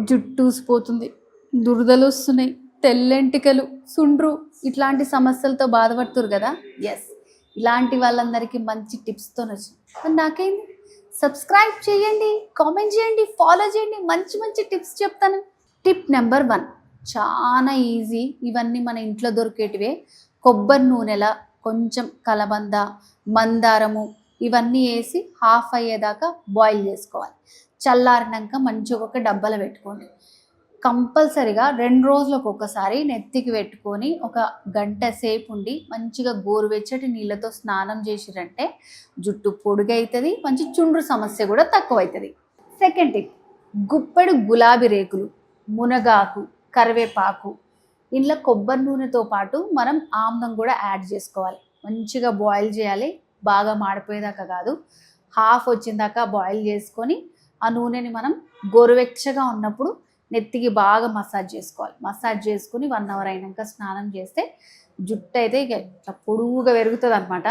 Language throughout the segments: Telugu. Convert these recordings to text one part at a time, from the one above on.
జుట్టు ఊసిపోతుంది, దురదలు వస్తున్నాయి, తెల్లెంటికలు, సుండ్రు ఇట్లాంటి సమస్యలతో బాధపడుతురు కదా. ఎస్, ఇలాంటి వాళ్ళందరికీ మంచి టిప్స్తో వచ్చింది. నాకేంది, సబ్స్క్రైబ్ చేయండి, కామెంట్ చేయండి, ఫాలో చేయండి, మంచి మంచి టిప్స్ చెప్తాను. టిప్ నెంబర్ 1 చాలా ఈజీ. ఇవన్నీ మన ఇంట్లో దొరికేటివే. కొబ్బరి నూనెలా కొంచెం కలబంద, మందారము ఇవన్నీ వేసి హాఫ్ అయ్యేదాకా బాయిల్ చేసుకోవాలి. చల్లారినాక మంచిగా ఒక డబ్బాలో పెట్టుకోండి. కంపల్సరిగా 2 రోజులకు ఒకసారి నెత్తికి పెట్టుకొని ఒక గంట సేపు ఉండి మంచిగా గోరువెచ్చటి నీళ్ళతో స్నానం చేసిరంటే జుట్టు పొడుగవుతుంది, మంచి చుండ్రు సమస్య కూడా తక్కువ అవుతుంది. సెకండ్ టిప్, గుప్పెడు గులాబీ రేకులు, మునగాకు, కరివేపాకు, ఇంట్లో కొబ్బరి నూనెతో పాటు మనం ఆమ్లం కూడా యాడ్ చేసుకోవాలి. మంచిగా బాయిల్ చేయాలి, బాగా మాడిపోయేదాకా కాదు, హాఫ్ వచ్చిందాకా బాయిల్ చేసుకొని ఆ నూనెని మనం గోరువెచ్చగా ఉన్నప్పుడు నెత్తికి బాగా మసాజ్ చేసుకోవాలి. మసాజ్ చేసుకుని 1 అవర్ అయినాక స్నానం చేస్తే జుట్టు అయితే ఇక ఇట్లా పొడుగుగా పెరుగుతుంది అనమాట.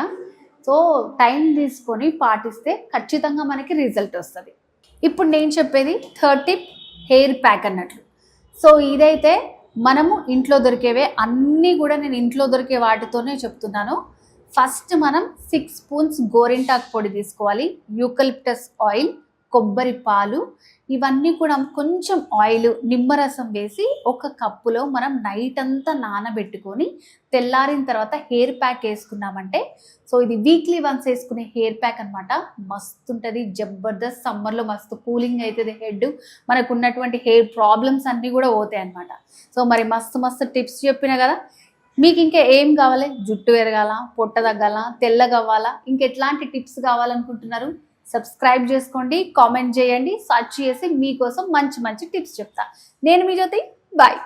సో టైం తీసుకొని పాటిస్తే ఖచ్చితంగా మనకి రిజల్ట్ వస్తుంది. ఇప్పుడు నేను చెప్పేది థర్డ్ టిప్, హెయిర్ ప్యాక్ అన్నట్లు. సో ఇదైతే మనము ఇంట్లో దొరికేవే, అన్నీ కూడా నేను ఇంట్లో దొరికే వాటితోనే చెప్తున్నాను. ఫస్ట్ మనం 6 స్పూన్స్ గోరింటాకు పొడి తీసుకోవాలి, యూకలిప్టస్ ఆయిల్, కొబ్బరి పాలు, ఇవన్నీ కూడా కొంచెం ఆయిల్, నిమ్మరసం వేసి ఒక కప్పులో మనం నైట్ అంతా నానబెట్టుకొని తెల్లారిన తర్వాత హెయిర్ ప్యాక్ వేసుకున్నామంటే, సో ఇది వీక్లీ వన్స్ వేసుకునే హెయిర్ ప్యాక్ అనమాట. మస్తు ఉంటుంది, జబర్దస్త్. సమ్మర్లో మస్తు కూలింగ్ అవుతుంది హెడ్, మనకు ఉన్నటువంటి హెయిర్ ప్రాబ్లమ్స్ అన్నీ కూడా పోతాయి అనమాట. సో మరి మస్తు మస్తు టిప్స్ చెప్పిన కదా. మీకు ఇంకా ఏం కావాలి? జుట్టు పెరగాల, పొట్ట తగ్గాల, తెల్లగవ్వాలా, ఇంకెట్లాంటి టిప్స్ కావాలనుకుంటున్నారు? సబ్స్క్రైబ్ చేసుకోండి, కామెంట్ చేయండి, సర్చ్ చేసి మీకోసం మంచి మంచి టిప్స్ చెప్తా. నేను మీ జ్యోతి, బాయ్.